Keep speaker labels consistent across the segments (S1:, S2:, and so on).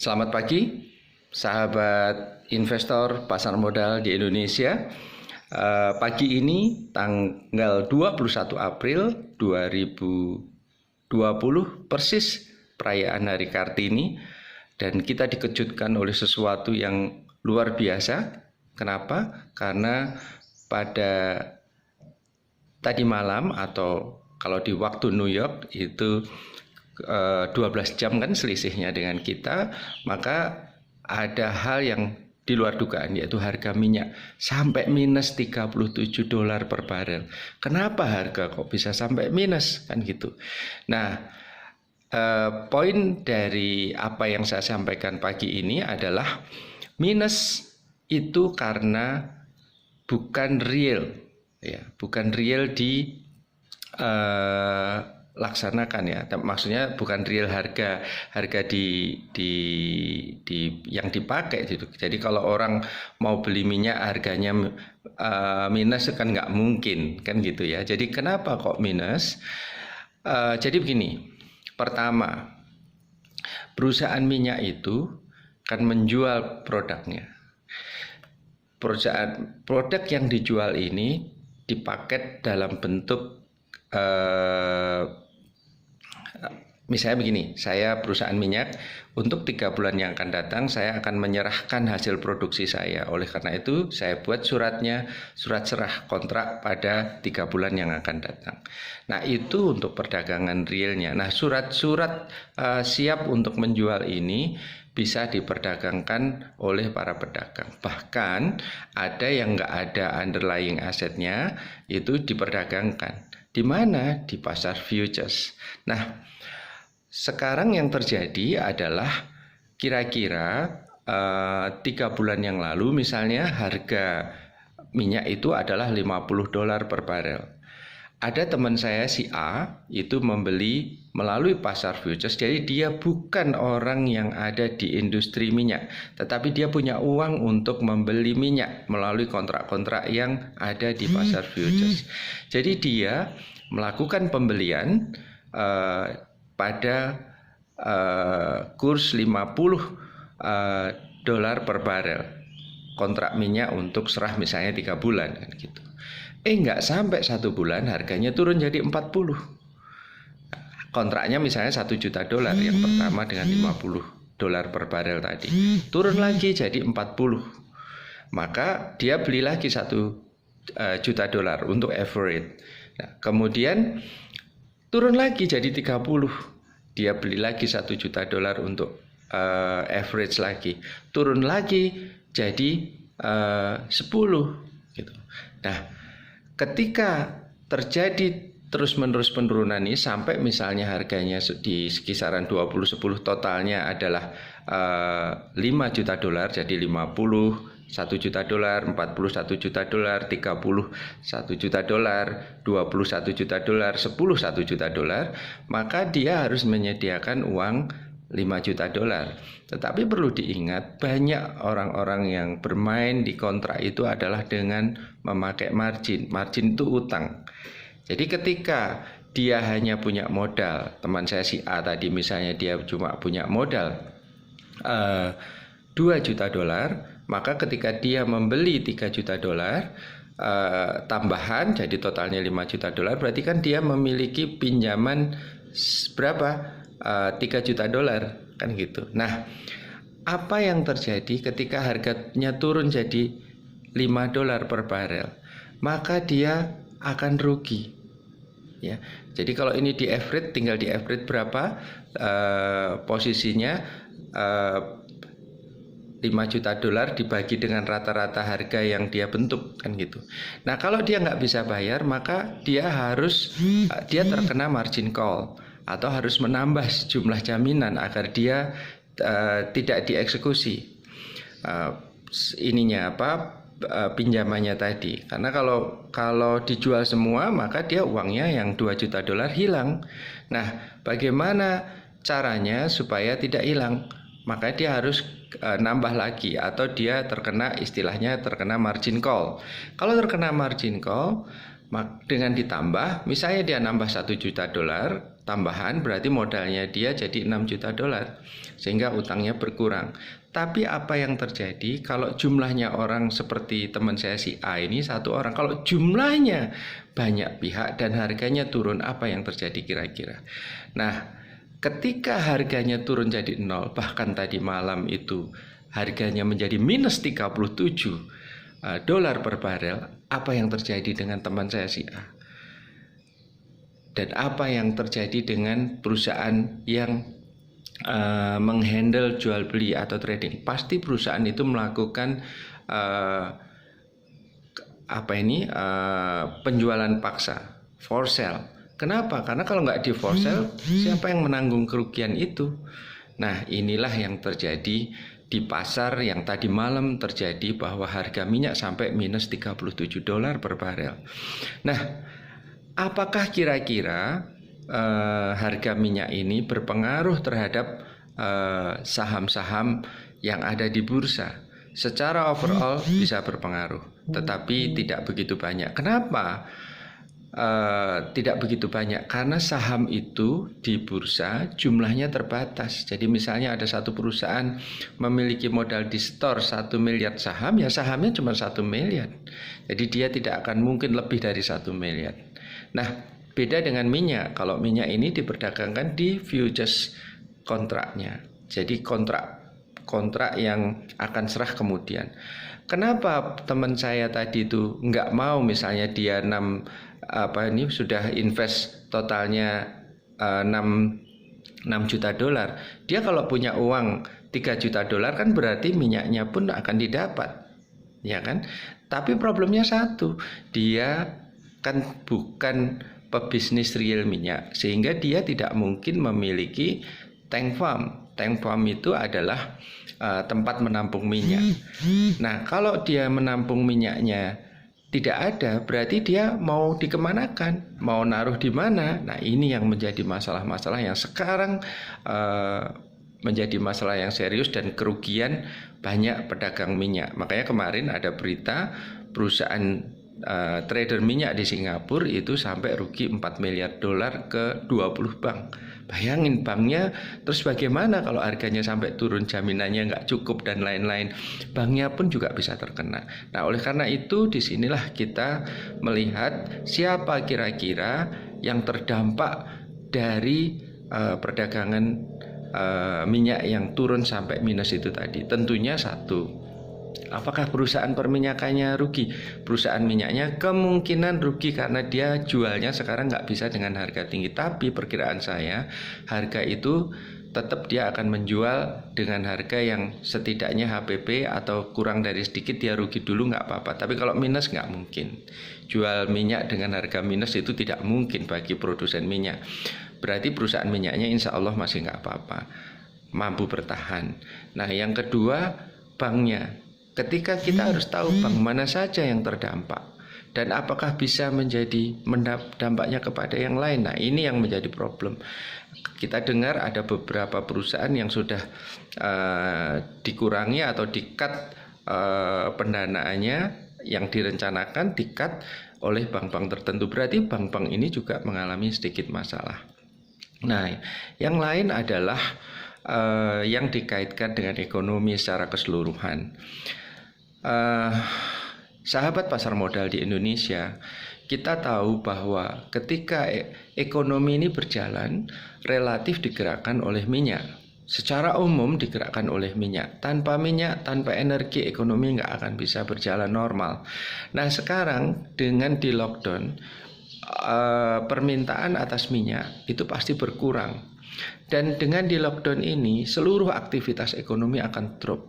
S1: Selamat pagi, sahabat investor pasar modal di Indonesia. Pagi ini tanggal 21 April 2020, persis perayaan Hari Kartini, dan kita dikejutkan oleh sesuatu yang luar biasa. Kenapa? Karena pada tadi malam, atau kalau di waktu New York itu 12 jam kan selisihnya dengan kita, maka ada hal yang di luar dugaan, yaitu harga minyak sampai minus $37 per barel. Kenapa harga kok bisa sampai minus kan gitu? Nah, poin dari apa yang saya sampaikan pagi ini adalah minus itu karena bukan real, ya, bukan real di laksanakan, ya, maksudnya bukan real harga di yang dipakai gitu. Jadi kalau orang mau beli minyak harganya minus kan nggak mungkin kan gitu ya. Jadi kenapa kok minus? Jadi begini, pertama, perusahaan minyak itu kan menjual produknya. Produk yang dijual ini dipaket dalam bentuk misalnya begini, saya perusahaan minyak, untuk 3 bulan yang akan datang saya akan menyerahkan hasil produksi saya. Oleh karena itu saya buat surat serah kontrak pada 3 bulan yang akan datang. Nah, itu untuk perdagangan realnya. Nah, surat-surat siap untuk menjual ini bisa diperdagangkan oleh para pedagang. Bahkan ada yang nggak ada underlying asetnya, itu diperdagangkan. Di mana? Di pasar futures. Nah, sekarang yang terjadi adalah kira-kira 3 bulan yang lalu misalnya harga minyak itu adalah $50 per barel. Ada teman saya si A itu membeli melalui pasar futures, jadi dia bukan orang yang ada di industri minyak, tetapi dia punya uang untuk membeli minyak melalui kontrak-kontrak yang ada di pasar futures. Jadi dia melakukan pembelian pada kurs $50 per barel kontrak minyak untuk serah misalnya 3 bulan kan gitu. Nggak sampai 1 bulan harganya turun jadi 40. Kontraknya misalnya $1 juta yang pertama dengan $50 per barel tadi, turun lagi jadi 40. Maka dia beli lagi $1 juta untuk average. Nah, kemudian turun lagi jadi 30. Dia beli lagi $1 juta untuk average lagi. Turun lagi jadi 10 gitu. Nah, ketika terjadi terus-menerus penurunan ini sampai misalnya harganya di kisaran 2010, totalnya adalah $5 juta, jadi 50 $1 juta, 41 juta, 30 $1 juta, 21 juta, 10 $1 juta, maka dia harus menyediakan uang $5 juta. Tetapi perlu diingat, banyak orang-orang yang bermain di kontrak itu adalah dengan memakai margin. Margin itu utang. Jadi ketika dia hanya punya modal, teman saya si A tadi misalnya dia cuma punya modal $2 juta, maka ketika dia membeli $3 juta tambahan, jadi totalnya $5 juta, berarti kan dia memiliki pinjaman berapa? $3 juta kan gitu. Nah, apa yang terjadi ketika harganya turun jadi $5 per barel? Maka dia akan rugi. Ya. Jadi kalau ini di average, tinggal di average berapa posisinya, $5 juta dibagi dengan rata-rata harga yang dia bentuk kan gitu. Nah, kalau dia nggak bisa bayar, maka dia terkena margin call atau harus menambah jumlah jaminan agar dia tidak dieksekusi pinjamannya tadi. Karena kalau dijual semua, maka dia uangnya yang $2 juta hilang. Nah, bagaimana caranya supaya tidak hilang? Maka dia harus nambah lagi, atau dia istilahnya terkena margin call. Kalau terkena margin call, dengan ditambah, misalnya dia nambah $1 juta, tambahan, berarti modalnya dia jadi 6 juta dolar, sehingga utangnya berkurang. Tapi apa yang terjadi kalau jumlahnya orang seperti teman saya si A ini satu orang, kalau jumlahnya banyak pihak dan harganya turun, apa yang terjadi kira-kira? Nah, ketika harganya turun jadi 0, bahkan tadi malam itu harganya menjadi minus 37 dolar per barel, apa yang terjadi dengan teman saya si A? Dan apa yang terjadi dengan perusahaan yang menghandle jual beli atau trading? Pasti perusahaan itu melakukan penjualan paksa, for sale. Kenapa? Karena kalau nggak di for sale, siapa yang menanggung kerugian itu? Nah, inilah yang terjadi di pasar yang tadi malam terjadi, bahwa harga minyak sampai minus 37 dolar per barel. Nah, apakah kira-kira harga minyak ini berpengaruh terhadap saham-saham yang ada di bursa? Secara overall bisa berpengaruh, tetapi tidak begitu banyak. Kenapa tidak begitu banyak? Karena saham itu di bursa jumlahnya terbatas. Jadi misalnya ada satu perusahaan memiliki modal di store 1 miliar saham, ya sahamnya cuma 1 miliar. Jadi dia tidak akan mungkin lebih dari 1 miliar. Nah, beda dengan minyak. Kalau minyak ini diperdagangkan di futures kontraknya. Jadi kontrak yang akan serah kemudian. Kenapa teman saya tadi itu nggak mau, misalnya dia sudah invest totalnya 6 juta dolar. Dia kalau punya uang 3 juta dolar kan berarti minyaknya pun akan didapat, ya kan? Tapi problemnya satu, dia kan bukan pebisnis real minyak, sehingga dia tidak mungkin memiliki tank farm. Tank farm itu adalah tempat menampung minyak. Nah, kalau dia menampung minyaknya tidak ada, berarti dia mau dikemanakan, mau naruh di mana? Nah, ini yang menjadi masalah-masalah yang sekarang menjadi masalah yang serius dan kerugian banyak pedagang minyak. Makanya kemarin ada berita perusahaan trader minyak di Singapura itu sampai rugi 4 miliar dolar ke 20 bank. Bayangin banknya, terus bagaimana kalau harganya sampai turun, jaminannya nggak cukup dan lain-lain. Banknya pun juga bisa terkena. Nah, oleh karena itu disinilah kita melihat siapa kira-kira yang terdampak dari perdagangan minyak yang turun sampai minus itu tadi. Tentunya satu, apakah perusahaan perminyakannya rugi? Perusahaan minyaknya kemungkinan rugi karena dia jualnya sekarang nggak bisa dengan harga tinggi. Tapi perkiraan saya, harga itu tetap dia akan menjual dengan harga yang setidaknya HPP atau kurang dari sedikit, dia rugi dulu nggak apa-apa. Tapi kalau minus nggak mungkin. Jual minyak dengan harga minus itu tidak mungkin bagi produsen minyak. Berarti perusahaan minyaknya insya Allah masih nggak apa-apa, mampu bertahan. Nah, yang kedua, banknya. Ketika kita harus tahu bank mana saja yang terdampak dan apakah bisa menjadi dampaknya kepada yang lain. Nah, ini yang menjadi problem. Kita dengar ada beberapa perusahaan yang sudah dikurangi atau di-cut pendanaannya, yang direncanakan di-cut oleh bank-bank tertentu. Berarti bank-bank ini juga mengalami sedikit masalah. Nah, yang lain adalah yang dikaitkan dengan ekonomi secara keseluruhan. Sahabat pasar modal di Indonesia, kita tahu bahwa ketika ekonomi ini berjalan, relatif digerakkan oleh minyak. Secara umum digerakkan oleh minyak. Tanpa minyak, tanpa energi, ekonomi nggak akan bisa berjalan normal. Nah, sekarang dengan di lockdown, permintaan atas minyak itu pasti berkurang. Dan dengan di lockdown ini, seluruh aktivitas ekonomi akan drop.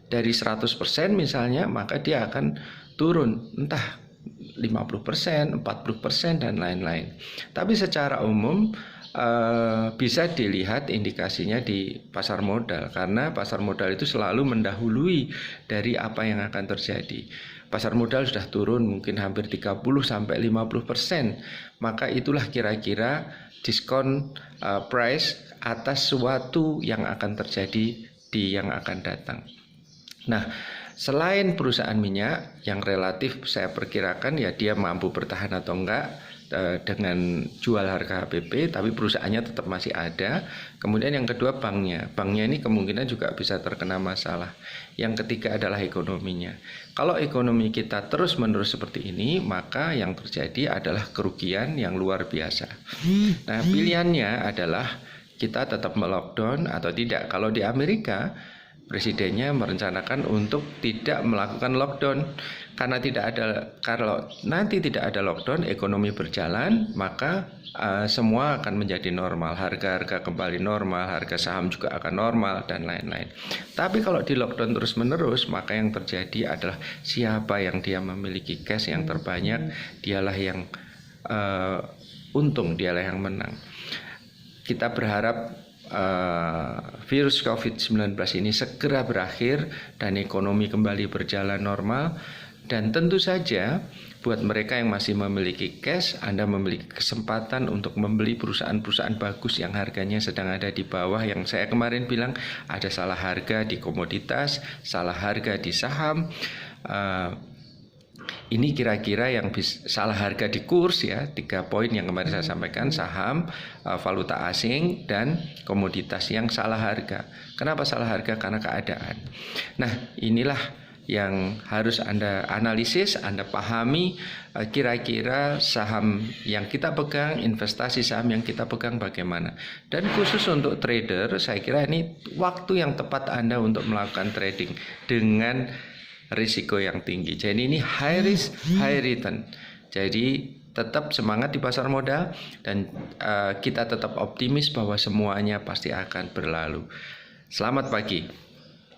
S1: Dari 100% misalnya, maka dia akan turun entah 50%, 40% dan lain-lain. Tapi secara umum bisa dilihat indikasinya di pasar modal, karena pasar modal itu selalu mendahului dari apa yang akan terjadi. Pasar modal sudah turun mungkin hampir 30-50%, maka itulah kira-kira diskon price atas sesuatu yang akan terjadi di yang akan datang. Nah, selain perusahaan minyak yang relatif saya perkirakan ya dia mampu bertahan atau enggak, dengan jual harga HPP, tapi perusahaannya tetap masih ada. Kemudian yang kedua banknya ini kemungkinan juga bisa terkena masalah. Yang ketiga adalah ekonominya. Kalau ekonomi kita terus-menerus seperti ini, maka yang terjadi adalah kerugian yang luar biasa. Nah, pilihannya adalah kita tetap melockdown atau tidak. Kalau di Amerika, presidennya merencanakan untuk tidak melakukan lockdown kalau nanti tidak ada lockdown, ekonomi berjalan, maka semua akan menjadi normal, harga-harga kembali normal, harga saham juga akan normal dan lain-lain. Tapi kalau di lockdown terus-menerus, maka yang terjadi adalah siapa yang dia memiliki cash yang terbanyak, dialah yang untung, dialah yang menang. Kita berharap virus COVID-19 ini segera berakhir dan ekonomi kembali berjalan normal. Dan tentu saja buat mereka yang masih memiliki cash, Anda memiliki kesempatan untuk membeli perusahaan-perusahaan bagus yang harganya sedang ada di bawah. Yang saya kemarin bilang ada salah harga di komoditas, salah harga di saham. Ini kira-kira yang salah harga di kurs ya, 3 poin yang kemarin saya sampaikan, saham, valuta asing, dan komoditas yang salah harga. Kenapa salah harga? Karena keadaan. Nah, inilah yang harus Anda analisis, Anda pahami kira-kira saham yang kita pegang, investasi saham yang kita pegang bagaimana. Dan khusus untuk trader, saya kira ini waktu yang tepat Anda untuk melakukan trading dengan risiko yang tinggi. Jadi ini high risk, high return. Jadi tetap semangat di pasar modal dan kita tetap optimis bahwa semuanya pasti akan berlalu. Selamat pagi.